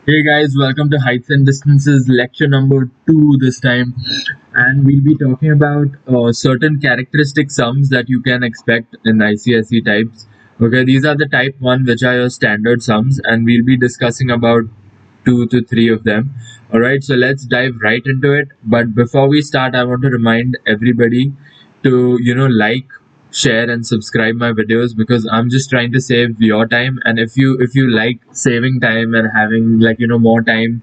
Hey guys, welcome to Heights and Distances lecture number 2 this time. And we'll be talking about certain characteristic sums that you can expect in ICSE types. Okay, these are the type 1, which are your standard sums, and we'll be discussing about 2 to 3 of them. Alright, so let's dive right into it. But before we start, I want to remind everybody to, like, share and subscribe my videos because I'm just trying to save your time. And if you like saving time and having, like, more time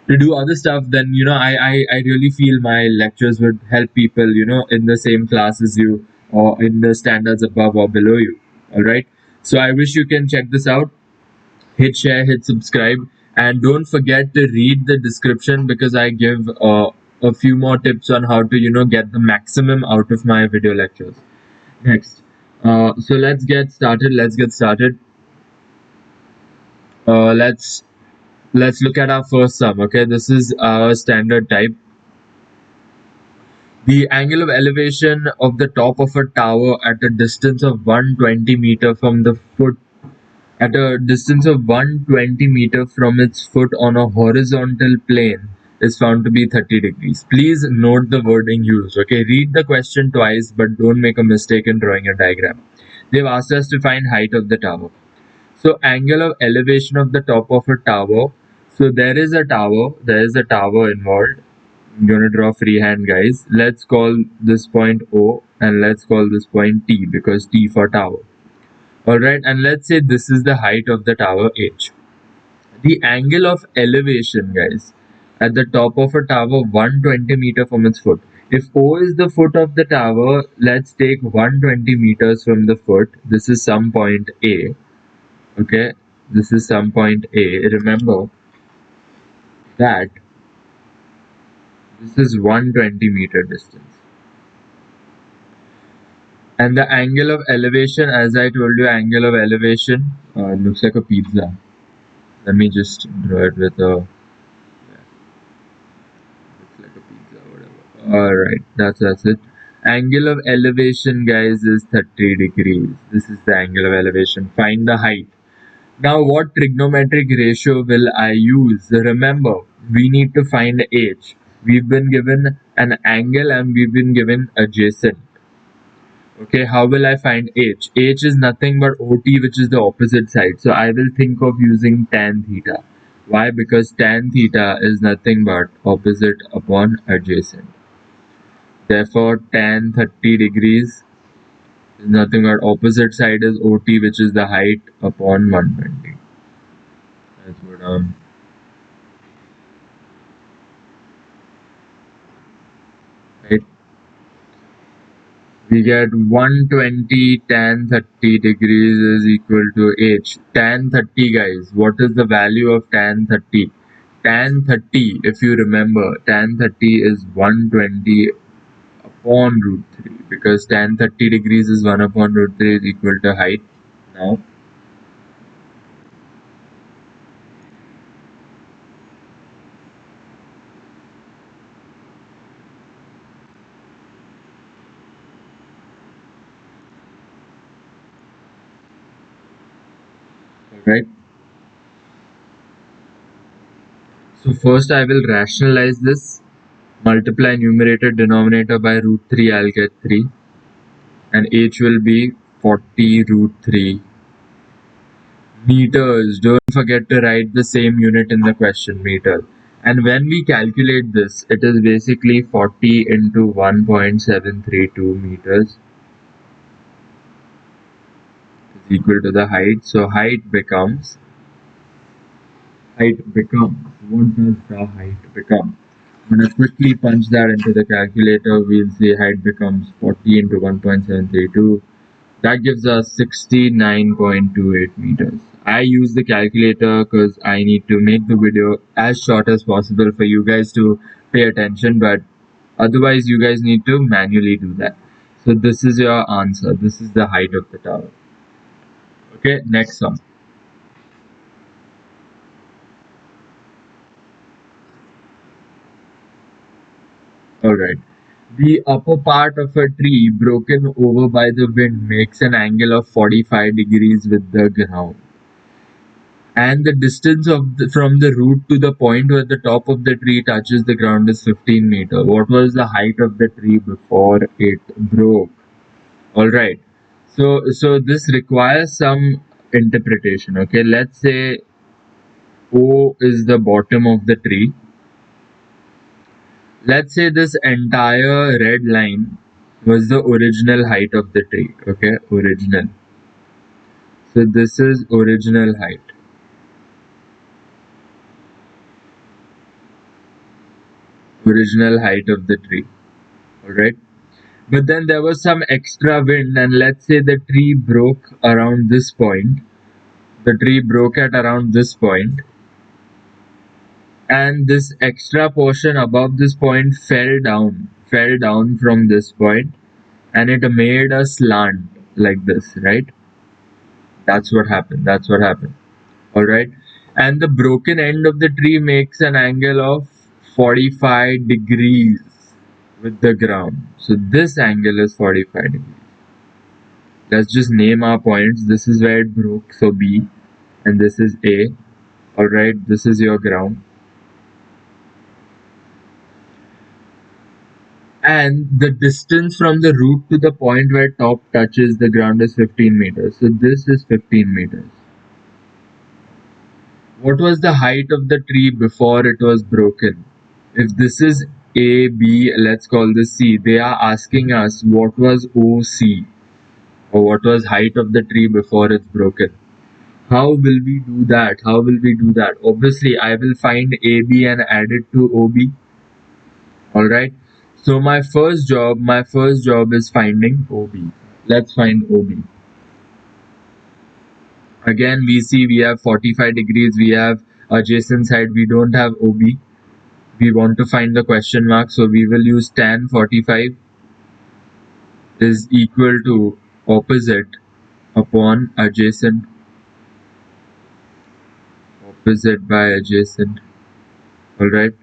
to do other stuff, then I really feel my lectures would help people in the same class as you or in the standards above or below you. All right, so I wish you can check this out. Hit share, hit subscribe, and don't forget to read the description because I give a few more tips on how to get the maximum out of my video lectures. Next, so let's get started. Let's look at our first sum. Okay, this is our standard type. The angle of elevation of the top of a tower at a distance of 120 meter from the foot at a distance of 120 meter from its foot on a horizontal plane is found to be 30 degrees. Please note the wording used. Okay, read the question twice, but don't make a mistake in drawing a diagram. They've asked us to find height of the tower. So angle of elevation of the top of a tower. So there is a tower involved. I'm going to draw freehand, guys. Let's call this point O and let's call this point T because T for tower. Alright, and let's say this is the height of the tower H. The angle of elevation, guys, at the top of a tower 120 meter from its foot. If O is the foot of the tower, let's take 120 meters from the foot. This is some point A. Okay, this is some point A. Remember that this is 120 meter distance. And the angle of elevation, as I told you, angle of elevation looks like a pizza. Let me just draw it with a looks like a pizza, whatever. Alright, that's it. Angle of elevation, guys, is 30 degrees. This is the angle of elevation. Find the height. Now, what trigonometric ratio will I use? Remember, we need to find h. We've been given an angle and we've been given adjacent. Okay, how will I find h? H is nothing but OT, which is the opposite side. So I will think of using tan theta. Why? Because tan theta is nothing but opposite upon adjacent. Therefore, tan 30 degrees is nothing but opposite side is OT, which is the height upon 120. That's what right. We get 120 tan 30 degrees is equal to h. Tan 30, guys, what is the value of tan 30? Tan 30, if you remember, tan 30 is 120 upon root 3 because tan 30 degrees is 1 upon root 3 is equal to height. Now, alright. So first I will rationalize this. Multiply numerator denominator by root 3, I'll get 3. And h will be 40 root 3 meters. Don't forget to write the same unit in the question, meter. And when we calculate this, it is basically 40 into 1.732 meters is equal to the height. So height becomes, what does the height become? I'm going to quickly punch that into the calculator. We'll see height becomes 40 into 1.732. That gives us 69.28 meters. I use the calculator because I need to make the video as short as possible for you guys to pay attention, but otherwise you guys need to manually do that. So this is your answer. This is the height of the tower. Okay, next one. Alright. The upper part of a tree broken over by the wind makes an angle of 45 degrees with the ground. and the distance from the root to the point where the top of the tree touches the ground is 15 meter. What was the height of the tree before it broke? All right. So this requires some interpretation. Okay, let's say O is the bottom of the tree. Let's say this entire red line was the original height of the tree. Okay, original. So this is original height. Original height of the tree. All right. But then there was some extra wind, and let's say the tree broke around this point. The tree broke at around this point, and this extra portion above this point fell down from this point, and it made a slant like this, right? That's what happened. That's what happened. All right. And the broken end of the tree makes an angle of 45 degrees with the ground. So this angle is 45 degrees. Let's just name our points. This is where it broke, so B, and this is A. Alright, this is your ground. And the distance from the root to the point where top touches the ground is 15 meters. So this is 15 meters. What was the height of the tree before it was broken? If this is A, B, let's call this C. They are asking us what was OC, or what was height of the tree before it's broken. How will we do that? How will we do that? Obviously, I will find AB and add it to OB. Alright. So my first job is finding OB. Let's find OB. Again, we see we have 45 degrees, we have adjacent side, we don't have OB. We want to find the question mark, so we will use tan 45 is equal to opposite upon adjacent. Opposite by adjacent. Alright.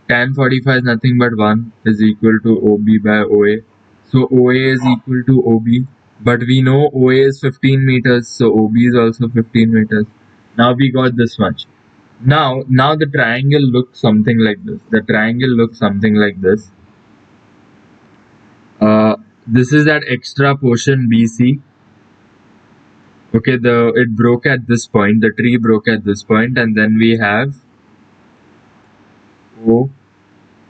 Tan 45 is nothing but 1 is equal to OB by OA. So OA is equal to OB. But we know OA is 15 meters. So OB is also 15 meters. Now we got this much. Now the triangle looks something like this. The triangle looks something like this. This is that extra portion BC. Okay, it broke at this point. The tree broke at this point, and then we have O,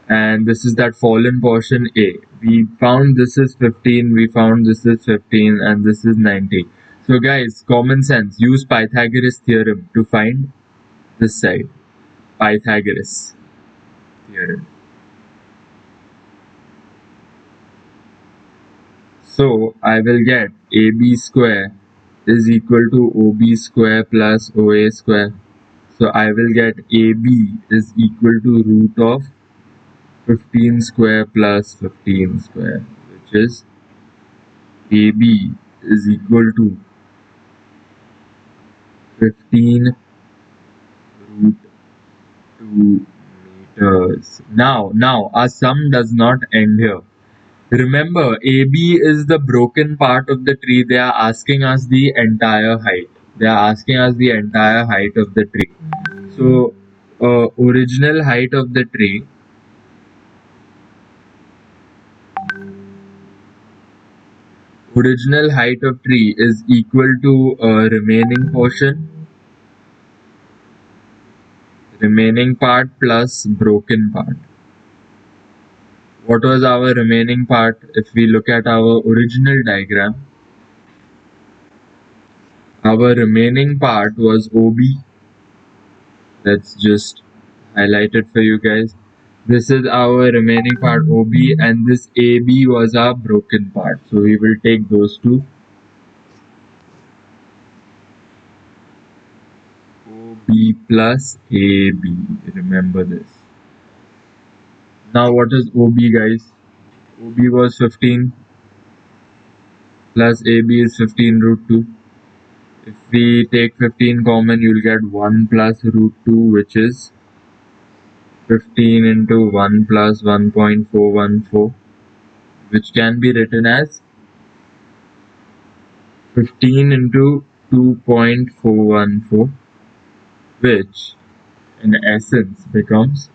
and this is that fallen portion A. We found this is 15, we found this is 15, and this is 90. So guys, common sense, use Pythagoras theorem to find this side. Pythagoras theorem. So I will get AB square is equal to OB square plus OA square. So I will get AB is equal to root of 15 square plus 15 square, which is AB is equal to 15 root 2 meters. Now our sum does not end here. Remember, AB is the broken part of the tree. They are asking us the entire height. They are asking us the entire height of the tree. So, original height of the tree is equal to remaining part plus broken part. What was our remaining part? If we look at our original diagram, our remaining part was OB. Let's just highlight it for you guys. This is our remaining part OB, and this AB was our broken part. So we will take those two. OB plus AB. Remember this. Now what is OB, guys? OB was 15 plus AB is 15 root 2. If we take 15 common, you'll get 1 plus root 2, which is 15 into 1 plus 1.414, which can be written as 15 into 2.414, which in essence becomes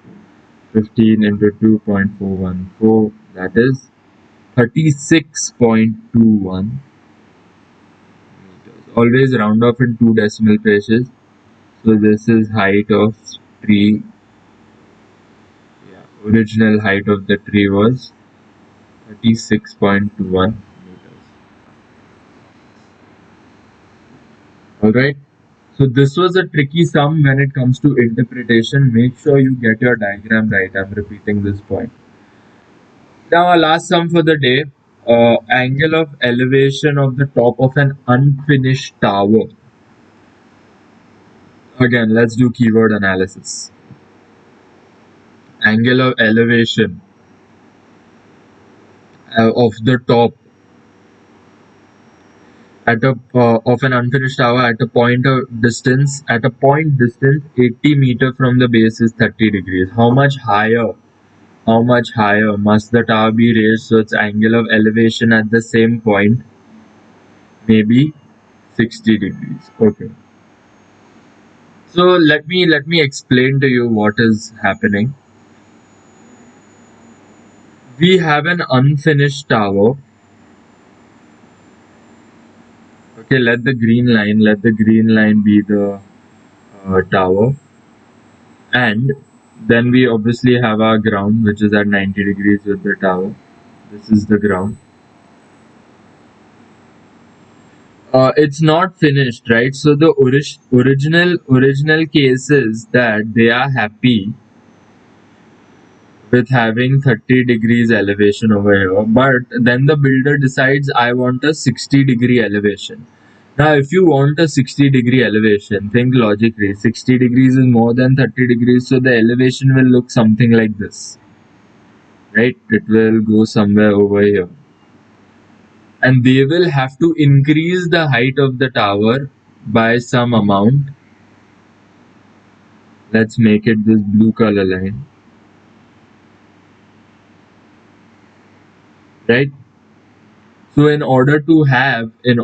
15 into 2.414, that is 36.21 meters. Always round off in 2 decimal places. So this is height of tree. Original height of the tree was 36.21 meters. Alright. So this was a tricky sum when it comes to interpretation. Make sure you get your diagram right. I'm repeating this point. Now our last sum for the day. Angle of elevation of the top of an unfinished tower. Again, let's do keyword analysis. Angle of elevation of the top at a of an unfinished tower at a point distance 80 meter from the base is 30 degrees. How much higher must the tower be raised so its angle of elevation at the same point may be 60 degrees? Okay. So let me explain to you what is happening. We have an unfinished tower. Okay, let the green line be the tower, and then we obviously have our ground, which is at 90 degrees with the tower. This is the ground. It's not finished, right? So the original case is that they are happy with having 30 degrees elevation over here, but then the builder decides I want a 60-degree elevation. Now if you want a 60-degree elevation, think logically, 60 degrees is more than 30 degrees, so the elevation will look something like this, right? It will go somewhere over here, and they will have to increase the height of the tower by some amount. Let's make it this blue color line, right? So in order to have a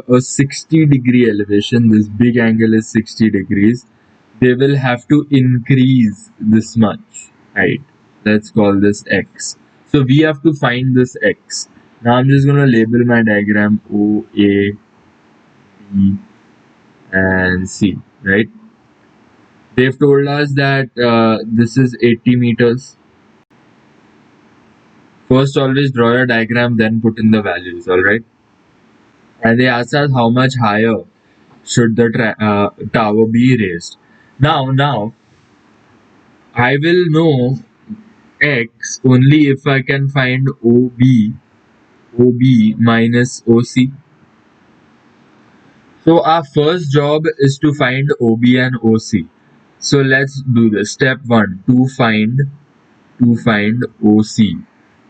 60-degree elevation, this big angle is 60 degrees, they will have to increase this much height. Let's call this x. So we have to find this x. Now I'm just going to label my diagram O, A, B and C, right? They've told us that this is 80 meters. First always draw your diagram, then put in the values, alright? And they asked us how much higher should the tower be raised. Now I will know x only if I can find OB minus OC. So our first job is to find OB and OC. So let's do this. Step 1, to find OC.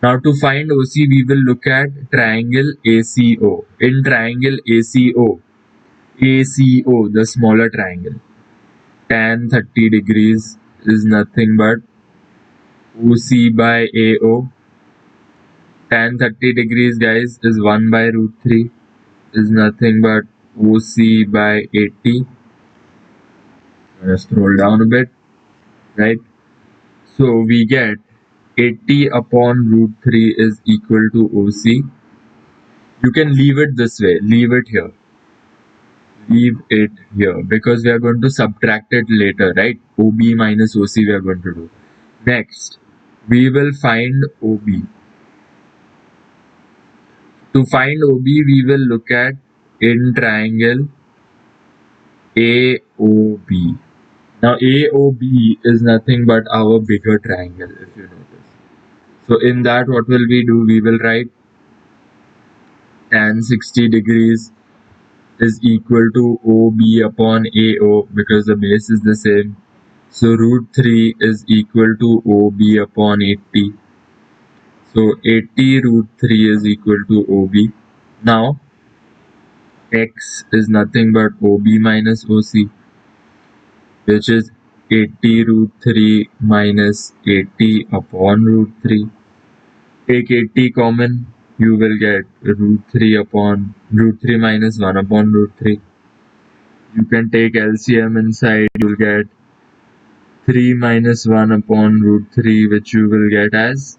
Now to find OC, we will look at triangle ACO. In triangle ACO, the smaller triangle, tan 30 degrees is nothing but OC by AO. Tan 30 degrees, guys, is 1 by root 3, is nothing but OC by 80. Let's scroll down a bit, right? So we get 80 upon root 3 is equal to OC. You can leave it this way, leave it here because we are going to subtract it later, right? OB minus OC we are going to do. Next, we will find OB. To find OB, we will look at in triangle AOB. Now AOB is nothing but our bigger triangle, if you notice. So in that, what will we do? We will write tan 60 degrees is equal to OB upon AO because the base is the same. So root 3 is equal to OB upon 80. So 80 root 3 is equal to OB. Now x is nothing but OB minus OC, which is 80 root 3 minus 80 upon root 3. Take 80 common. you will get root 3 upon root 3 minus 1 upon root 3. You can take LCM inside, you'll get 3 minus 1 upon root 3, which you will get as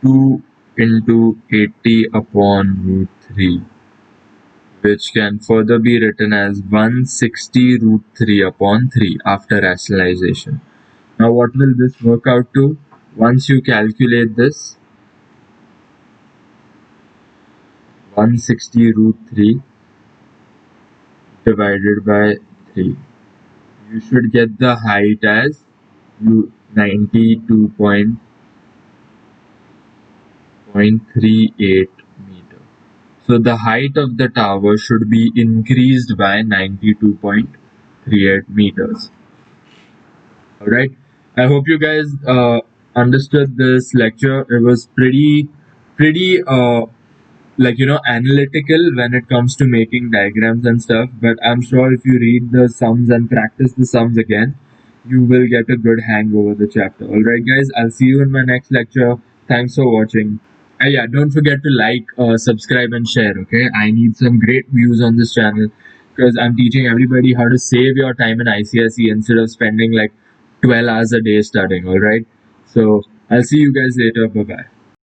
2 into 80 upon root 3, which can further be written as 160 root 3 upon 3 after rationalization. Now what will this work out to? Once you calculate this, 160 root 3 divided by 3. You should get the height as 92.38 meter. So the height of the tower should be increased by 92.38 meters. Alright, I hope you guys understood this lecture. It was pretty analytical when it comes to making diagrams and stuff, but I'm sure if you read the sums and practice the sums again, you will get a good hang over the chapter. Alright guys, I'll see you in my next lecture. Thanks for watching. Yeah, don't forget to like, subscribe and share. Okay, I need some great views on this channel because I'm teaching everybody how to save your time in ICSE instead of spending like 12 hours a day studying. Alright, so I'll see you guys later. Bye bye.